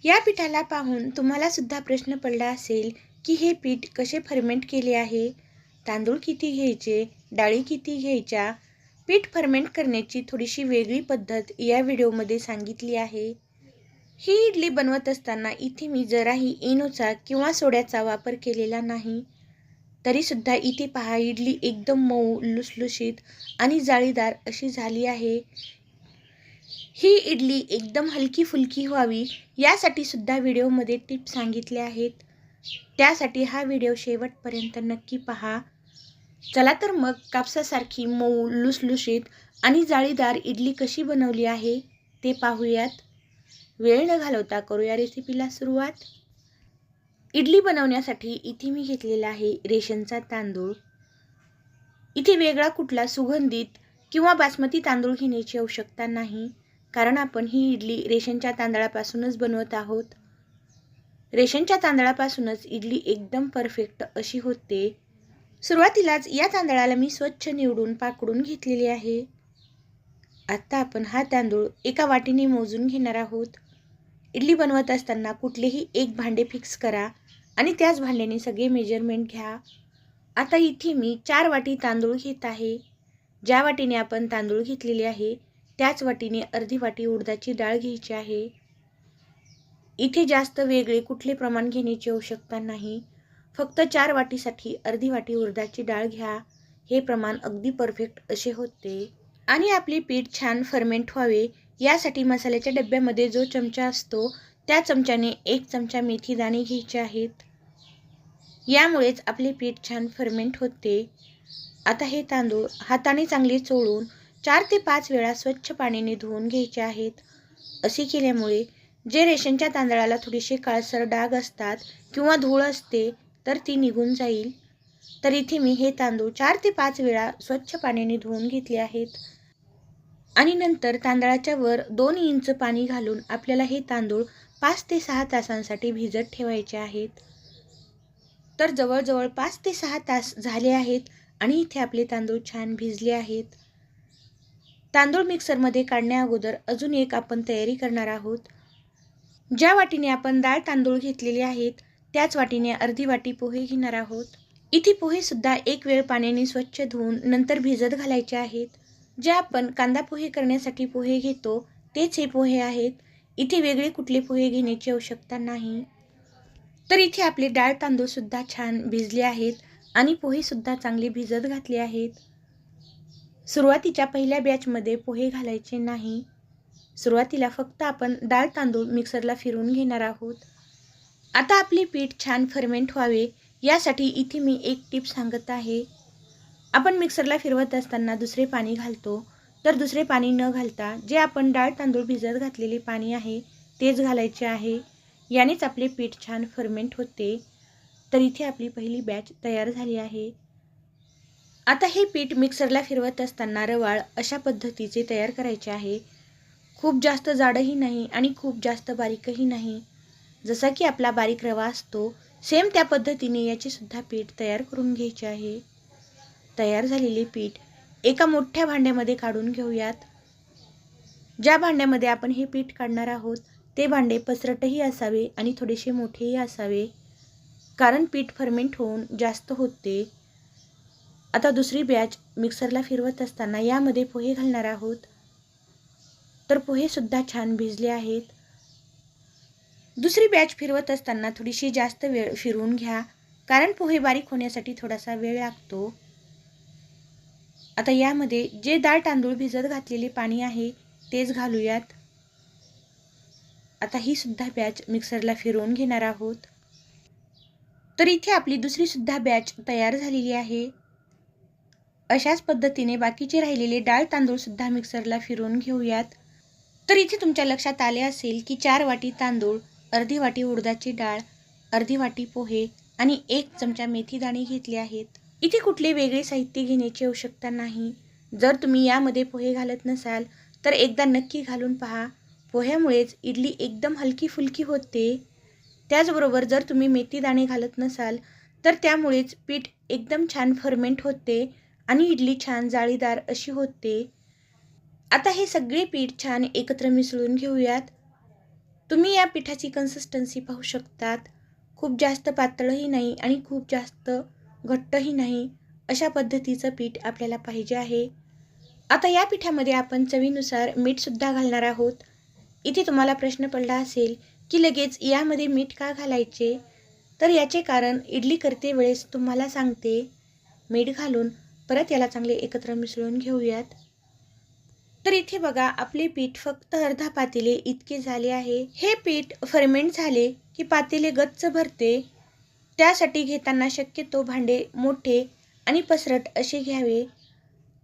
या पिठाला पाहून तुम्हाला सुद्धा प्रश्न पडला असेल की हे पीठ कसे फर्मेंट केले आहे, तांदूळ किती घ्यायचे, डाळी किती घ्यायच्या. पीठ फर्मेंट करण्याची थोडीशी वेगळी पद्धत या व्हिडिओमध्ये सांगितली आहे. ही इडली बनवत असताना इथे मी जराही इनोचा किंवा सोड्याचा वापर केलेला नाही. तरीसुद्धा इथे पहा, इडली एकदम मऊ, लुसलुशीत आणि जाळीदार अशी झाली आहे. ही इडली एकदम हलकी फुलकी व्हावी यासाठी सुद्धा व्हिडिओमध्ये टिप्स सांगितल्या आहेत. त्यासाठी हा व्हिडिओ शेवटपर्यंत नक्की पहा. चला तर मग कापसासारखी मऊ, लुसलुशीत आणि जाळीदार इडली कशी बनवली आहे ते पाहूयात. वेळ न घालवता करूया रेसिपीला सुरुवात. इडली बनवण्यासाठी इथे मी घेतलेला आहे रेशनचा तांदूळ. इथे वेगळा कुठला सुगंधित किंवा बासमती तांदूळ घेण्याची आवश्यकता नाही, कारण आपण ही इडली रेशनच्या तांदळापासूनच बनवत आहोत. रेशनच्या तांदळापासूनच इडली एकदम परफेक्ट अशी होते. सुरुवातीलाच या तांदळाला मी स्वच्छ निवडून पाकडून घेतलेले आहे. आता आपण हा तांदूळ एका वाटीने मोजून घेणार आहोत. इडली बनवत असताना कुठलेही एक भांडे फिक्स करा आणि त्याच भांड्याने सगळे मेजरमेंट घ्या. आता इथे मी 4 वाटी तांदूळ घेत आहे. ज्या वाटीने आपण तांदूळ घेतलेले आहे त्याच वाटीने अर्धी वाटी उडदाची डाळ घ्यायची आहे. इथे जास्त वेगळे कुठले प्रमाण घेण्याची आवश्यकता नाही. फक्त 4 वाटीसाठी अर्धी वाटी उडदाची डाळ घ्या. हे प्रमाण अगदी परफेक्ट असे होते. आणि आपले पीठ छान फर्मेंट व्हावे यासाठी मसाल्याच्या डब्यामध्ये जो चमचा असतो त्या चमच्याने 1 चमचा मेथी दाणे घ्यायचे आहेत. यामुळेच आपले पीठ छान फर्मेंट होते. आता हे तांदूळ हाताने चांगले चोळून 4 ते 5 वेळा स्वच्छ पाण्याने धुवून घ्यायचे आहेत. असे केल्यामुळे जे रेशनच्या तांदळाला थोडेसे काळसर डाग असतात किंवा धूळ असते तर ती निघून जाईल. तर इथे मी हे तांदूळ 4 ते 5 वेळा स्वच्छ पाण्याने धुवून घेतले आहेत. आणि नंतर तांदळाच्या वर 2 इंच पाणी घालून आपल्याला हे तांदूळ 5 ते 6 तासांसाठी भिजत ठेवायचे आहेत. तर जवळजवळ 5 ते 6 तास झाले आहेत आणि इथे आपले तांदूळ छान भिजले आहेत. तांदूळ मिक्सरमध्ये काढण्या अगोदर अजून एक आपण तयारी करणार आहोत. ज्या वाटीने आपण डाळ तांदूळ घेतलेले आहेत त्याच वाटीने अर्धी वाटी पोहे घेणार आहोत. इथे पोहे सुद्धा एक वेळ पाण्याने स्वच्छ धुवून नंतर भिजत घालायचे आहेत. जे आपण कांदा पोहे करण्यासाठी पोहे घेतो तेच हे पोहे आहेत. इथे वेगळे कुठले पोहे घेण्याची आवश्यकता नाही. तर इथे आपले डाळ तांदूळ सुद्धा छान भिजले आहेत आणि पोहे सुद्धा चांगले भिजत घातले आहेत. सुरुवातीच्या पहिल्या बॅचमध्ये पोहे घालायचे नाही. सुरुवातीला फक्त आपण डाळ तांदूळ मिक्सरला फिरवून घेणार आहोत. आता आपले पीठ छान फर्मेंट व्हावे यासाठी इथे मी एक टिप सांगत आहे. आपण मिक्सरला फिरवत असताना दुसरे पाणी घालतो, तर दुसरे पाणी न घालता जे आपण डाळ तांदूळ भिजत घातलेले पाणी आहे तेच घालायचे आहे. यानेच आपले पीठ छान फर्मेंट होते. तर इथे आपली पहिली बॅच तयार झाली आहे. आता हे पीठ मिक्सरला फिरवत असताना रवाळ अशा पद्धतीचे तयार करायचे आहे. खूप जास्त जाडही नाही आणि खूप जास्त बारीकही नाही. जसा की आपला बारीक रवा असतो सेम त्या पद्धतीने याचे सुद्धा पीठ तयार करून घ्यायचे आहे. तयार झालेले पीठ एका मोठ्या भांड्यामध्ये काढून घेऊयात. ज्या भांड्यामध्ये आपण हे पीठ काढणार आहोत ते भांडे पसरटही असावे आणि थोडेसे मोठेही असावे, कारण पीठ फर्मेंट होऊन जास्त होते. आता दुसरी बॅच मिक्सरला फिरवत असताना यामध्ये पोहे घालणार आहोत. तर पोहे सुद्धा छान भिजले आहेत. दुसरी बॅच फिरवत असताना थोडीशी जास्त वेळ फिरवून घ्या, कारण पोहे बारीक होण्यासाठी थोडासा वेळ लागतो. आता यामध्ये जे डाळ तांदूळ भिजत घातलेले पाणी आहे तेच घालूयात. आता ही सुद्धा बॅच मिक्सरला फिरवून घेणार आहोत. तर इथे आपली दुसरी सुद्धा बॅच तयार झालेली आहे. अशाच पद्धतीने बाकीचे राहिलेले डाळ तांदूळ सुद्धा मिक्सरला फिरवून घेऊयात. तर इथे तुमच्या लक्षात आले असेल की 4 वाटी तांदूळ, अर्धी वाटी उडदाची डाळ, अर्धी वाटी पोहे आणि 1 चमचा मेथी दाणे घेतले आहेत. इथे कुठले वेगळे साहित्य घेण्याची आवश्यकता नाही. जर तुम्ही यामध्ये पोहे घालत नसाल तर एकदा नक्की घालून पहा. पोह्यामुळेच इडली एकदम हलकी फुलकी होते. त्याचबरोबर जर तुम्ही मेथी दाणे घालत नसाल तर त्यामुळेच पीठ एकदम छान फर्मेंट होते आणि इडली छान जाळीदार अशी होते. आता हे सगळे पीठ छान एकत्र मिसळून घेऊयात. तुम्ही या पिठाची कन्सिस्टन्सी पाहू शकतात. खूप जास्त पातळही नाही आणि खूप जास्त घट्टही नाही, अशा पद्धतीचं पीठ आपल्याला पाहिजे आहे. आता या पिठामध्ये आपण चवीनुसार मीठसुद्धा घालणार आहोत. इथे तुम्हाला प्रश्न पडला असेल की लगेच यामध्ये मीठ का घालायचे? तर याचे कारण इडली करते वेळेस तुम्हाला सांगते. मीठ घालून परत याला चांगले एकत्र मिसळून घेऊयात. तर इथे बघा, आपले पीठ फक्त अर्धा पातेले इतके झाले आहे. हे पीठ फर्मेंट झाले की पातेले गच्च भरते. त्यासाठी घेताना शक्यतो भांडे मोठे आणि पसरट असे घ्यावे.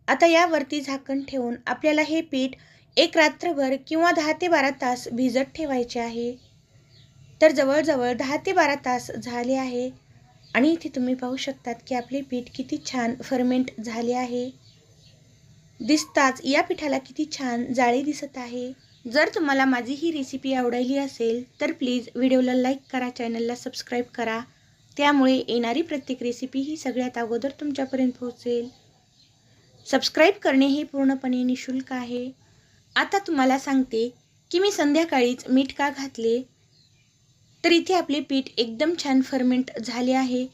आता यावरती झाकण ठेवून आपल्याला हे पीठ एक रात्रभर किंवा 10 ते 12 तास भिजत ठेवायचे आहे. तर जवळजवळ 10 ते 12 तास झाले आहे आणि इथे तुम्ही पाहू शकतात की आपले पीठ किती छान फर्मेंट झाले आहे. दिसताच या पिठाला किती छान जाळी दिसत आहे. जर तुम्हाला माझी ही रेसिपी आवडली असेल तर प्लीज व्हिडिओला लाईक करा, चॅनलला सबस्क्राईब करा. त्यामुळे येणारी प्रत्येक रेसिपी ही सगळ्यात अगोदर तुमच्यापर्यंत पोहोचेल. सबस्क्राईब करणे हे पूर्णपणे निःशुल्क आहे. आता तुम्हाला सांगते की मी संध्याकाळीच मीठ का घातले. तर इथे आपले पीठ एकदम छान फर्मेंट झाले आहे.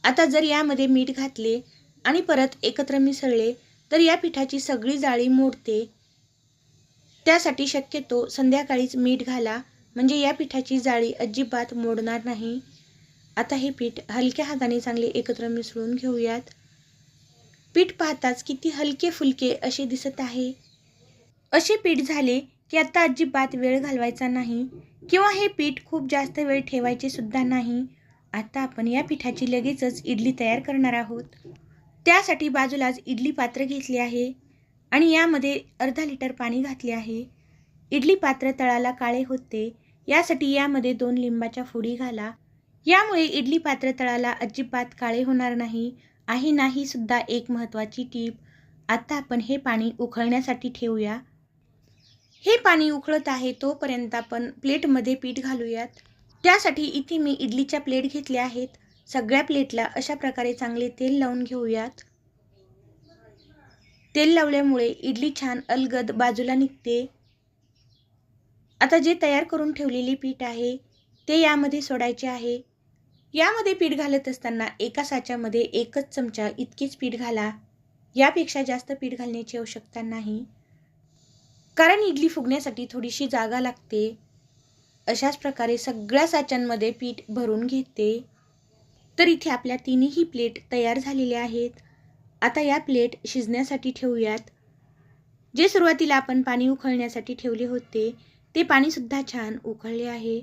आता जर यामध्ये मीठ घातले आणि परत एकत्र मिसळले तर या पिठाची सगळी जाळी मोडते. त्यासाठी शक्यतो संध्याकाळीच मीठ घाला, म्हणजे या पिठाची जाळी अजिबात मोडणार नाही. आता हे पीठ हलक्या हाताने चांगले एकत्र मिसळून घेऊयात. पीठ पाहताच किती हलके फुलके असे दिसत आहे. असे पीठ झाले की आता अजिबात वेळ घालवायचा नाही किंवा हे पीठ खूप जास्त वेळ ठेवायचे सुद्धा नाही. आता आपण या पिठाची लगेचच इडली तयार करणार आहोत. त्यासाठी बाजूलाच इडली पात्र घेतले आहे आणि यामध्ये अर्धा लिटर पाणी घातले आहे. इडली पात्र तळाला काळे होते, यासाठी यामध्ये 2 लिंबाच्या फोडी घाला. यामुळे इडली पात्र तळाला अजिबात काळे होणार नाही. आहे ना, ही सुद्धा एक महत्त्वाची टीप. आता आपण हे पाणी उकळण्यासाठी ठेवूया. हे पाणी उकळत आहे तोपर्यंत आपण प्लेटमध्ये पीठ घालूयात. त्यासाठी इथे मी इडलीच्या प्लेट घेतल्या आहेत. सगळ्या प्लेटला अशा प्रकारे चांगले तेल लावून घेऊयात. तेल लावल्यामुळे इडली छान अलगद बाजूला निघते. आता जे तयार करून ठेवलेले पीठ आहे ते यामध्ये सोडायचे आहे. यामध्ये पीठ घालत असताना एका साच्यामध्ये 1च चमचा इतकेच पीठ घाला. यापेक्षा जास्त पीठ घालण्याची आवश्यकता नाही, कारण इडली फुगण्यासाठी थोडीशी जागा लागते. अशाच प्रकारे सगळ्या साच्यांमध्ये पीठ भरून घेते. तर इथे आपल्या तिन्ही प्लेट तयार झालेल्या आहेत. आता या प्लेट शिजण्यासाठी ठेवूयात. जे सुरुवातीला आपण पाणी उकळण्यासाठी ठेवले होते ते पाणीसुद्धा छान उकळले आहे.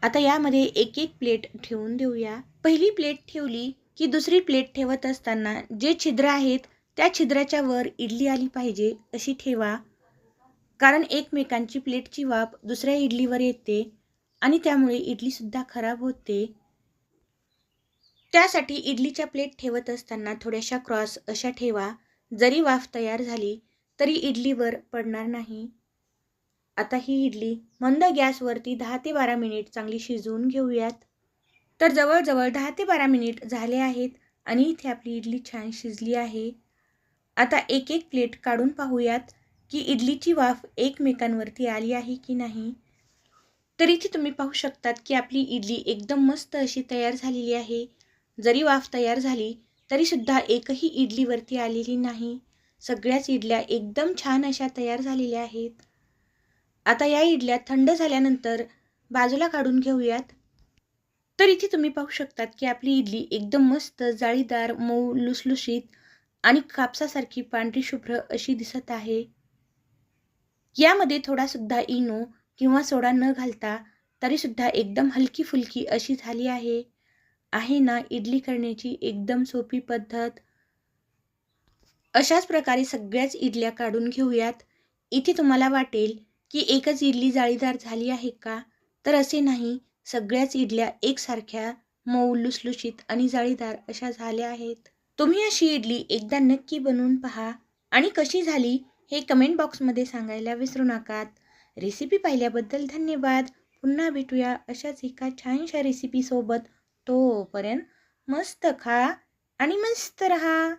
आता यामध्ये एक एक प्लेट ठेवून देऊया. पहिली प्लेट ठेवली की दुसरी प्लेट ठेवत असताना जे छिद्र आहेत त्या छिद्राच्या वर इडली आली पाहिजे अशी ठेवा, कारण एकमेकांची प्लेटची वाफ दुसऱ्या इडलीवर येते आणि त्यामुळे इडलीसुद्धा खराब होते. त्यासाठी इडलीच्या प्लेट ठेवत असताना थोड्याशा क्रॉस अशा ठेवा. जरी वाफ तयार झाली तरी इडलीवर पडणार नाही. आता ही इडली मंद गॅसवरती 10 ते 12 मिनिट चांगली शिजवून घेऊयात. तर जवळजवळ 10 ते 12 मिनिट झाले आहेत आणि इथे आपली इडली छान शिजली आहे. आता एक एक प्लेट काढून पाहूयात की इडलीची वाफ एकमेकांवरती आली आहे की नाही. तर इथे तुम्ही पाहू शकतात की आपली इडली एकदम मस्त अशी तयार झालेली आहे. जरी वाफ तयार झाली तरीसुद्धा एकही इडलीवरती आलेली नाही. सगळ्याच इडल्या एकदम छान अशा तयार झालेल्या आहेत. आता या इडल्या थंड झाल्यानंतर बाजूला काढून घेऊयात. तर इथे तुम्ही पाहू शकतात की आपली इडली एकदम मस्त जाळीदार, मऊ, लुसलुशीत आणि कापसासारखी पांढरी शुभ्र अशी दिसत आहे. यामध्ये थोडासुद्धा इनो किंवा सोडा न घालता तरीसुद्धा एकदम हलकी फुलकी अशी झाली आहे. आहे ना इडली करण्याची एकदम सोपी पद्धत. अशाच प्रकारे सगळ्याच इडल्या काढून घेऊयात. इथे तुम्हाला वाटेल की एकच इडली जाळीदार झाली आहे का, तर असे नाही. सगळ्याच इडल्या एकसारख्या मऊ, लुसलुशीत आणि जाळीदार अशा झाल्या आहेत. तुम्ही अशी इडली एकदा नक्की बनवून पहा आणि कशी झाली हे कमेंट बॉक्समध्ये सांगायला विसरू नका. रेसिपी पाहिल्याबद्दल धन्यवाद. पुन्हा भेटूया अशाच एका छानशा रेसिपीसोबत. तोपर्यंत मस्त खा आणि मस्त रहा.